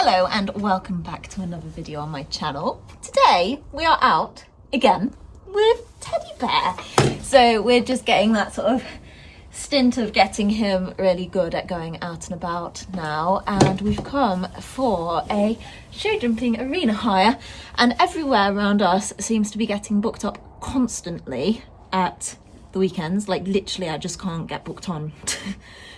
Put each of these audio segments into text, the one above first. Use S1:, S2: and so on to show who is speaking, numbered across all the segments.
S1: Hello and welcome back to another video on my channel. Today we are out again with Teddy Bear. So we're just getting that sort of stint of getting him really good at going out and about now, and we've come for a show jumping arena hire, and everywhere around us seems to be getting booked up constantly at the weekends. Like literally I just can't get booked on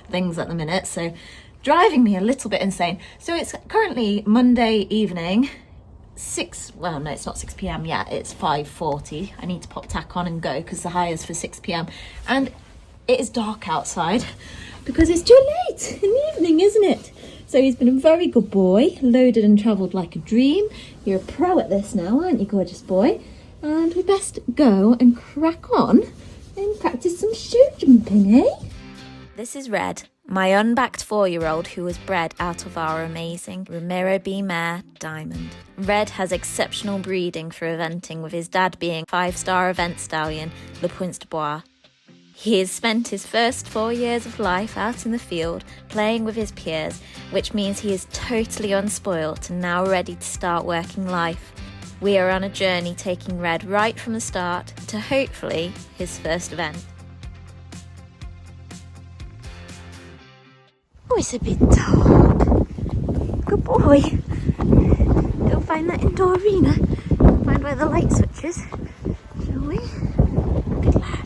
S1: things at the minute, so driving me a little bit insane. So it's currently Monday evening, well no, it's not 6 p.m. yet, it's 5:40. I need to pop tack on and go because the hire's for 6 p.m. and it is dark outside because it's too late in the evening, isn't it? So he's been a very good boy, loaded and travelled like a dream. You're a pro at this now, aren't you, gorgeous boy? And we best go and crack on and practice some show jumping, eh? This is Red, my unbacked 4-year-old who was bred out of our amazing Ramiro B mare, Diamond. Red has exceptional breeding for eventing, with his dad being 5-star event stallion, Le Points de Bois. He has spent his first 4 years of life out in the field, playing with his peers, which means he is totally unspoilt and now ready to start working life. We are on a journey taking Red right from the start to hopefully his first event. Oh, it's a bit dark. Good boy. Go find that indoor arena. Find where the light switch is, shall we? Good lad.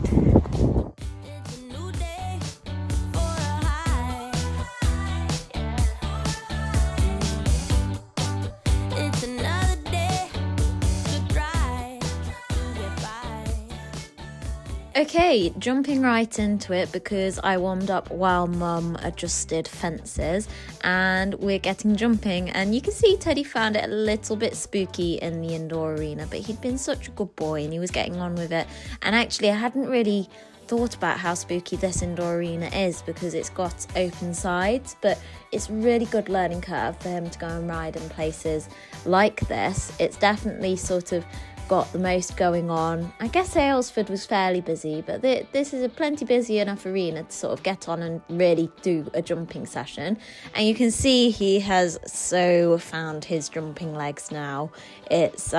S1: Okay, jumping right into it because I warmed up while Mum adjusted fences, and we're getting jumping, and you can see Teddy found it a little bit spooky in the indoor arena, but he'd been such a good boy and he was getting on with it. And actually I hadn't really thought about how spooky this indoor arena is because it's got open sides, but it's really good learning curve for him to go and ride in places like this. It's definitely sort of got the most going on. I guess Aylesford was fairly busy, but this is a plenty busy enough arena to sort of get on and really do a jumping session. And you can see he has so found his jumping legs now. It's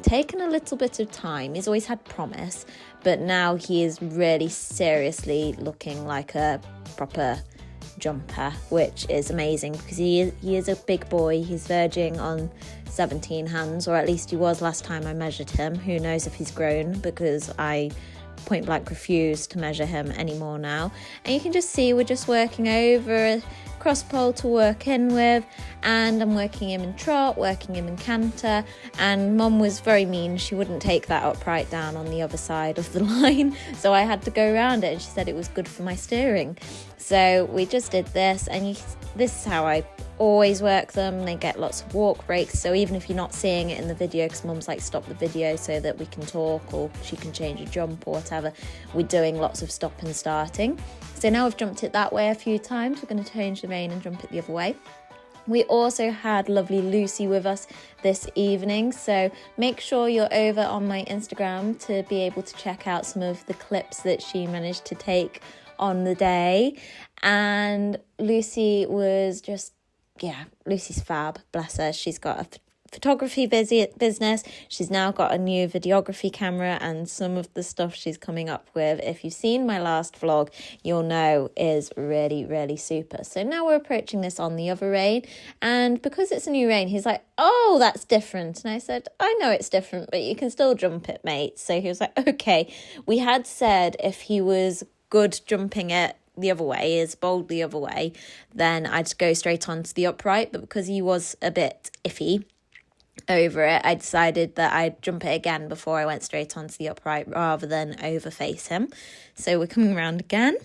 S1: taken a little bit of time. He's always had promise, but now he is really seriously looking like a proper jumper, which is amazing because he is a big boy. He's verging on 17 hands, or at least he was last time I measured him. Who knows if he's grown, because I point blank refuse to measure him anymore now. And you can just see we're just working over a cross pole to work in with, and I'm working him in trot, working him in canter, and Mum was very mean. She wouldn't take that upright down on the other side of the line, so I had to go around it, and she said it was good for my steering. So we just did this, and this is how I always work them. They get lots of walk breaks, so even if you're not seeing it in the video, because Mum's like, stop the video so that we can talk, or she can change a jump or whatever, we're doing lots of stop and starting. So now we've jumped it that way a few times, we're going to change the rein and jump it the other way. We also had lovely Lucy with us this evening, so make sure you're over on my Instagram to be able to check out some of the clips that she managed to take on the day. And Lucy was just, Lucy's fab, bless her. She's got a photography business. She's now got a new videography camera, and some of the stuff she's coming up with, if you've seen my last vlog, you'll know is really, really super. So now we're approaching this on the other rein, and because it's a new rein, he's like, oh, that's different. And I said, I know it's different, but you can still jump it, mate. So he was like, okay. We had said if he was good jumping it the other way, is bold the other way, then I'd go straight onto the upright, but because he was a bit iffy over it, I decided that I'd jump it again before I went straight onto the upright rather than over face him. So we're coming around again.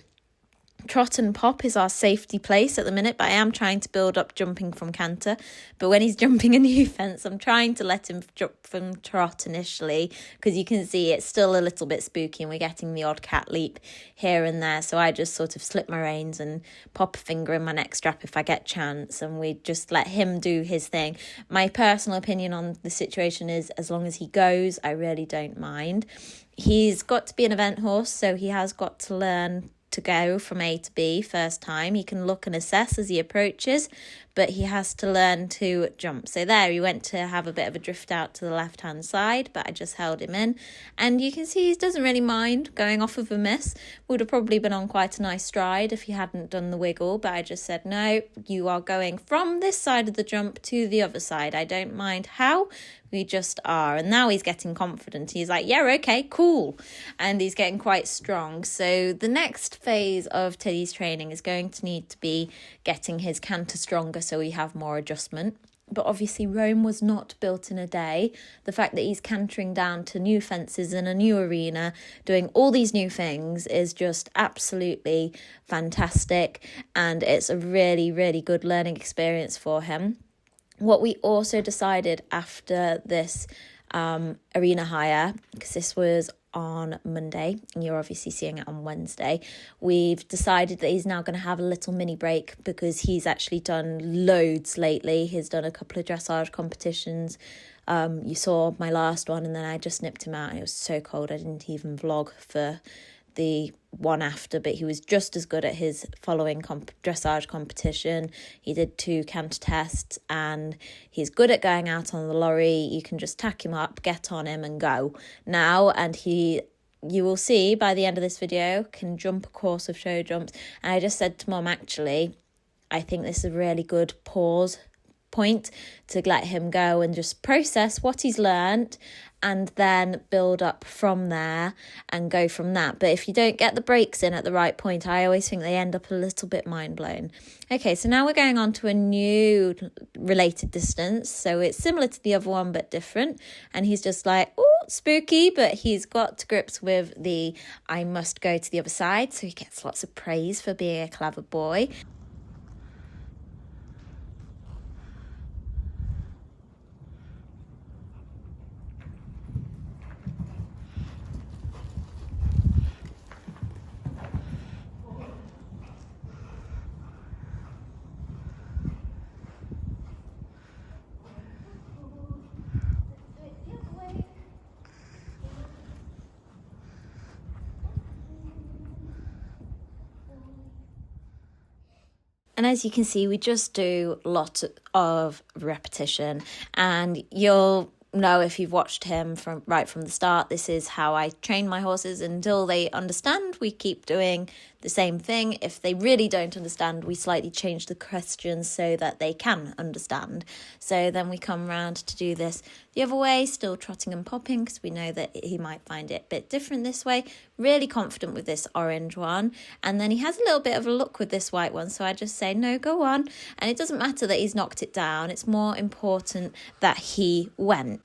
S1: Trot and pop is our safety place at the minute, but I am trying to build up jumping from canter. But when he's jumping a new fence, I'm trying to let him jump from trot initially, because you can see it's still a little bit spooky and we're getting the odd cat leap here and there. So I just sort of slip my reins and pop a finger in my neck strap if I get chance, and we just let him do his thing. My personal opinion on the situation is, as long as he goes, I really don't mind. He's got to be an event horse, so he has got to learn to go from A to B first time. He can look and assess as he approaches, but he has to learn to jump. So there, he went to have a bit of a drift out to the left-hand side, but I just held him in. And you can see he doesn't really mind going off of a miss. Would have probably been on quite a nice stride if he hadn't done the wiggle, but I just said, no, you are going from this side of the jump to the other side. I don't mind how, we just are. And now he's getting confident. He's like, yeah, okay, cool. And he's getting quite strong. So the next phase of Teddy's training is going to need to be getting his canter stronger so we have more adjustment. But obviously Rome was not built in a day. The fact that he's cantering down to new fences in a new arena, doing all these new things is just absolutely fantastic. And it's a really, really good learning experience for him. What we also decided after this arena hire, because this was on Monday and you're obviously seeing it on Wednesday, we've decided that he's now going to have a little mini break because he's actually done loads lately. He's done a couple of dressage competitions. You saw my last one, and then I just nipped him out and it was so cold I didn't even vlog for the one after, but he was just as good at his following dressage competition. He did 2 canter tests and he's good at going out on the lorry. You can just tack him up, get on him and go now, and you will see by the end of this video can jump a course of show jumps. And I just said to Mum, actually, I think this is a really good pause point to let him go and just process what he's learned and then build up from there and go from that. But if you don't get the breaks in at the right point, I always think they end up a little bit mind blown. Okay, so now we're going on to a new related distance. So it's similar to the other one, but different. And he's just like, oh, spooky, but he's got to grips with the, I must go to the other side. So he gets lots of praise for being a clever boy. And as you can see, we just do lots of repetition, and you'll know if you've watched him right from the start, this is how I train my horses until they understand. We keep doing the same thing. If they really don't understand, we slightly change the questions so that they can understand. So then we come around to do this the other way, still trotting and popping, because we know that he might find it a bit different this way. Really confident with this orange one. And then he has a little bit of a look with this white one. So I just say, no, go on. And it doesn't matter that he's knocked it down. It's more important that he went.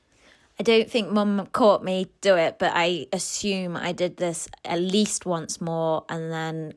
S1: I don't think Mum caught me do it, but I assume I did this at least once more and then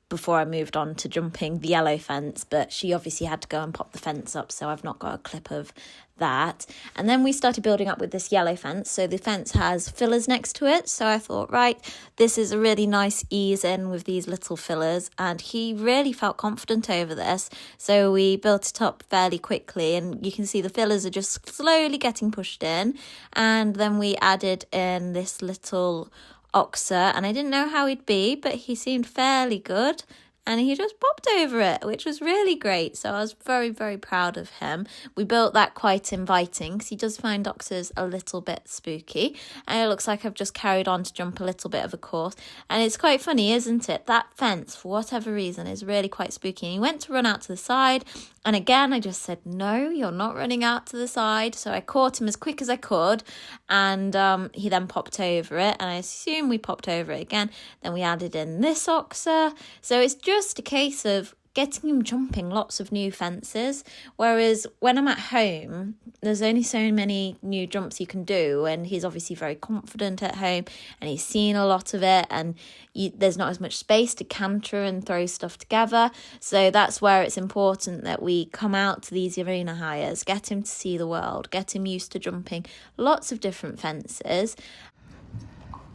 S1: before I moved on to jumping the yellow fence, but she obviously had to go and pop the fence up, so I've not got a clip of that. And then we started building up with this yellow fence. So the fence has fillers next to it. So I thought, right, this is a really nice ease in with these little fillers. And he really felt confident over this. So we built it up fairly quickly. And you can see the fillers are just slowly getting pushed in. And then we added in this little oxer. And I didn't know how he'd be, but he seemed fairly good. And he just popped over it, which was really great. So I was very, very proud of him. We built that quite inviting because he does find oxers a little bit spooky. And it looks like I've just carried on to jump a little bit of a course. And it's quite funny, isn't it? That fence, for whatever reason, is really quite spooky. And he went to run out to the side. And again, I just said, no, you're not running out to the side. So I caught him as quick as I could. And he then popped over it. And I assume we popped over it again. Then we added in this oxer. So it's just a case of getting him jumping lots of new fences, whereas when I'm at home there's only so many new jumps you can do, and he's obviously very confident at home and he's seen a lot of it, and there's not as much space to canter and throw stuff together. So that's where it's important that we come out to these arena hires, get him to see the world, get him used to jumping lots of different fences.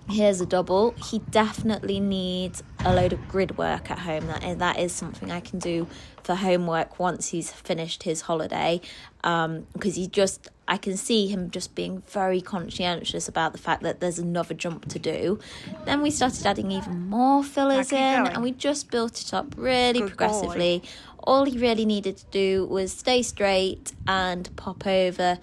S1: Here's a double. He definitely needs a load of grid work at home. That is something I can do for homework once he's finished his holiday, because I can see him just being very conscientious about the fact that there's another jump to do. Then we started adding even more fillers in, and we just built it up really progressively All he really needed to do was stay straight and pop over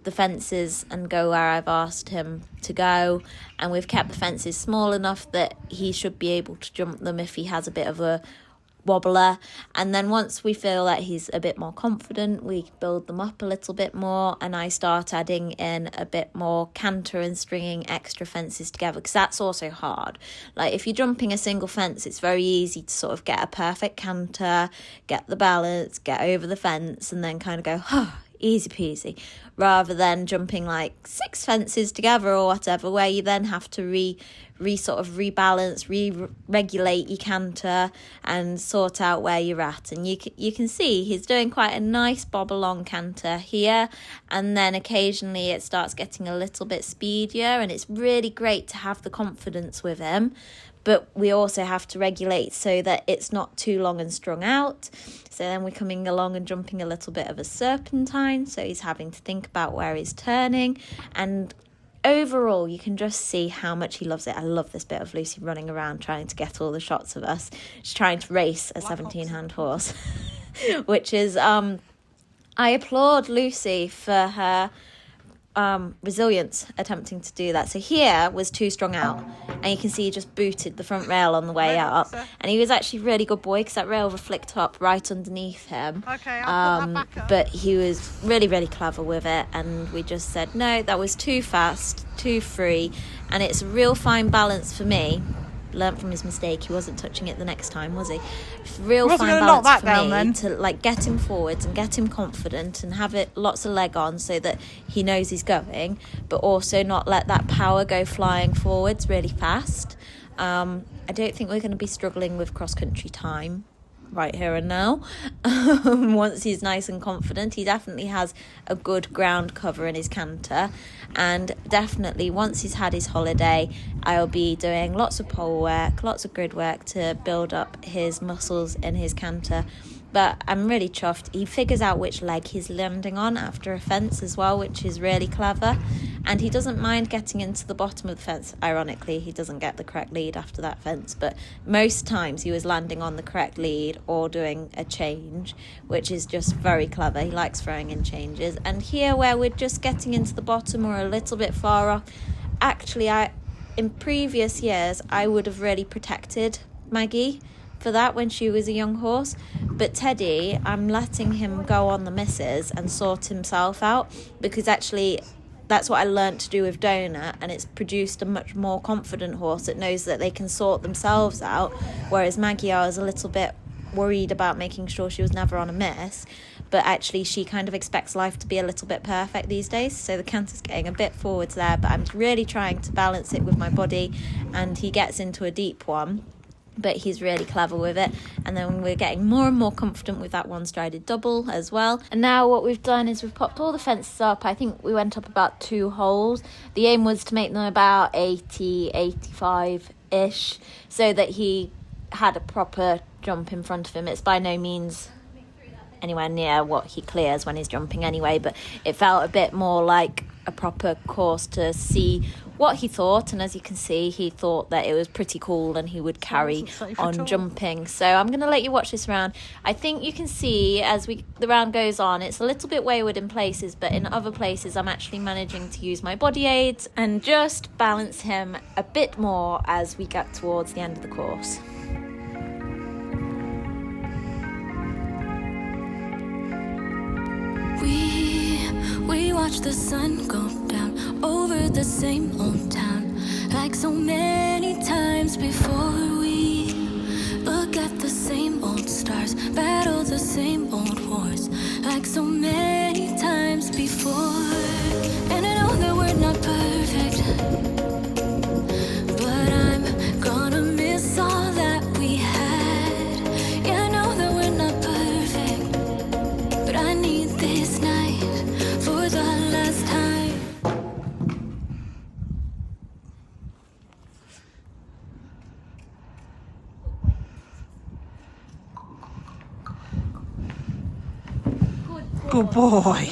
S1: the fences and go where I've asked him to go. And we've kept the fences small enough that he should be able to jump them if he has a bit of a wobbler. And then once we feel that he's a bit more confident, we build them up a little bit more, and I start adding in a bit more canter and stringing extra fences together, because that's also hard. Like if you're jumping a single fence, it's very easy to sort of get a perfect canter, get the balance, get over the fence, and then kind of go, oh, easy peasy, rather than jumping like 6 fences together or whatever, where you then have to rebalance, regulate your canter and sort out where you're at. And you can see he's doing quite a nice bob along canter here, and then occasionally it starts getting a little bit speedier, and it's really great to have the confidence with him. But we also have to regulate so that it's not too long and strung out. So then we're coming along and jumping a little bit of a serpentine. So he's having to think about where he's turning. And overall, you can just see how much he loves it. I love this bit of Lucy running around trying to get all the shots of us. She's trying to race a 17-hand horse, which is, I applaud Lucy for her resilience attempting to do that. So here was too strung out, and you can see he just booted the front rail on the way up, and he was actually a really good boy because that rail flicked up right underneath him.
S2: Okay, I'll put that back up.
S1: But he was really clever with it, and we just said no, that was too fast, too free, and it's a real fine balance for me. Learned from his mistake, he wasn't touching it the next time, was he? Real fine balance for me to like get him forwards and get him confident and have it lots of leg on so that he knows he's going, but also not let that power go flying forwards really fast. I don't think we're going to be struggling with cross-country time right here and now. Once he's nice and confident, he definitely has a good ground cover in his canter, and definitely once he's had his holiday, I'll be doing lots of pole work, lots of grid work to build up his muscles in his canter. But I'm really chuffed. He figures out which leg he's landing on after a fence as well, which is really clever. And he doesn't mind getting into the bottom of the fence. Ironically, he doesn't get the correct lead after that fence, but most times he was landing on the correct lead or doing a change, which is just very clever. He likes throwing in changes. And here, where we're just getting into the bottom or a little bit far off, actually, in previous years, I would have really protected Maggie for that when she was a young horse, but Teddy, I'm letting him go on the misses and sort himself out, because actually that's what I learnt to do with Donut, and it's produced a much more confident horse that knows that they can sort themselves out, whereas Maggie, I was a little bit worried about making sure she was never on a miss, but actually she kind of expects life to be a little bit perfect these days, so the canter's getting a bit forwards there, but I'm really trying to balance it with my body, and he gets into a deep one, but he's really clever with it. And then we're getting more and more confident with that one-strided double as well. And now what we've done is we've popped all the fences up. I think we went up about 2 holes. The aim was to make them about 80, 85-ish, so that he had a proper jump in front of him. It's by no means anywhere near what he clears when he's jumping anyway, but it felt a bit more like a proper course to see what he thought, and as you can see, he thought that it was pretty cool and he would carry on jumping. So I'm going to let you watch this round. I think you can see as the round goes on, it's a little bit wayward in places, but in other places I'm actually managing to use my body aids and just balance him a bit more as we get towards the end of the course.
S3: We watch the sun go down over the same old town, like so many times before. We look at the same old stars, battle the same old wars, like so many times before. And I know that we're not perfect, but I'm gonna miss all that we had. Yeah, I know that we're not perfect, but I need this night for the last time.
S2: Good boy.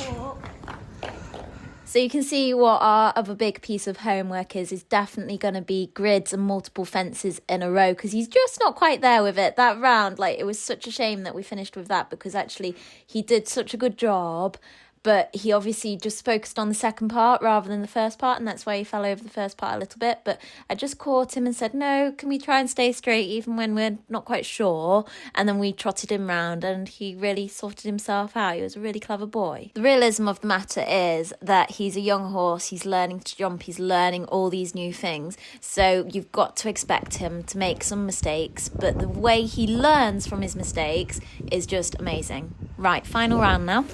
S1: So you can see what our other big piece of homework is definitely going to be grids and multiple fences in a row, because he's just not quite there with it. That round, like, it was such a shame that we finished with that, because actually he did such a good job, but he obviously just focused on the second part rather than the first part, and that's why he fell over the first part a little bit. But I just caught him and said, no, can we try and stay straight even when we're not quite sure? And then we trotted him round, and he really sorted himself out. He was a really clever boy. The realism of the matter is that he's a young horse, he's learning to jump, he's learning all these new things, so you've got to expect him to make some mistakes, but the way he learns from his mistakes is just amazing. Right, final round now.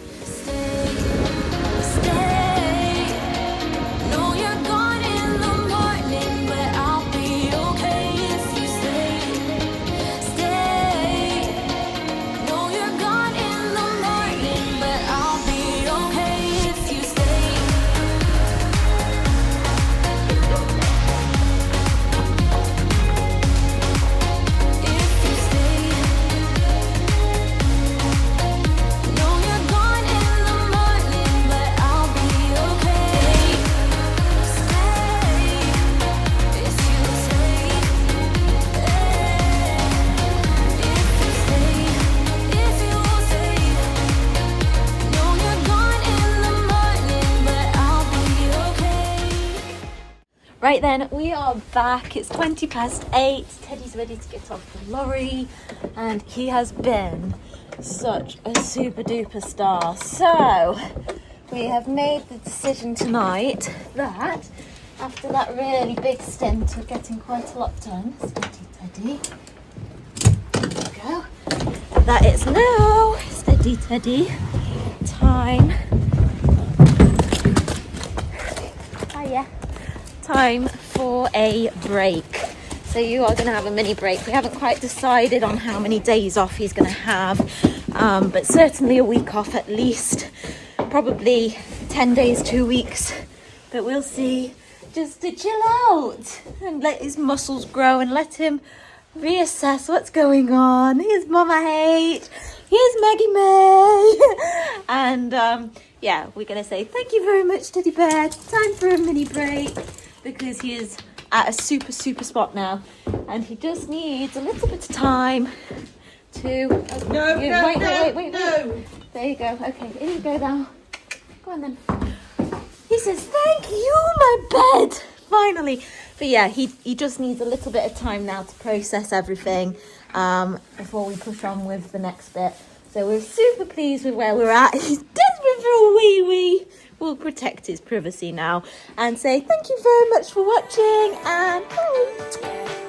S1: Right then, we are back. It's 8:20. Teddy's ready to get off the lorry, and he has been such a super duper star. So we have made the decision tonight that after that really big stint of getting quite a lot done, steady Teddy, there we go, that it's now steady Teddy time. Hiya. Time for a break. So you are going to have a mini break. We haven't quite decided on how many days off he's going to have, but certainly a week off at least, probably 10 days, 2 weeks, but we'll see. Just to chill out and let his muscles grow and let him reassess what's going on. Here's Mama H, here's Maggie May, and yeah, we're going to say thank you very much, Teddy Bear. Time for a mini break, because he is at a super spot now, and he just needs a little bit of time to... Wait. There you go. Okay, here you go now. Go on then. He says, thank you, my bed. Finally. But yeah, he just needs a little bit of time now to process everything before we push on with the next bit. So we're super pleased with where we're at. He's desperate for a wee-wee. We'll protect his privacy now and say thank you very much for watching, and bye.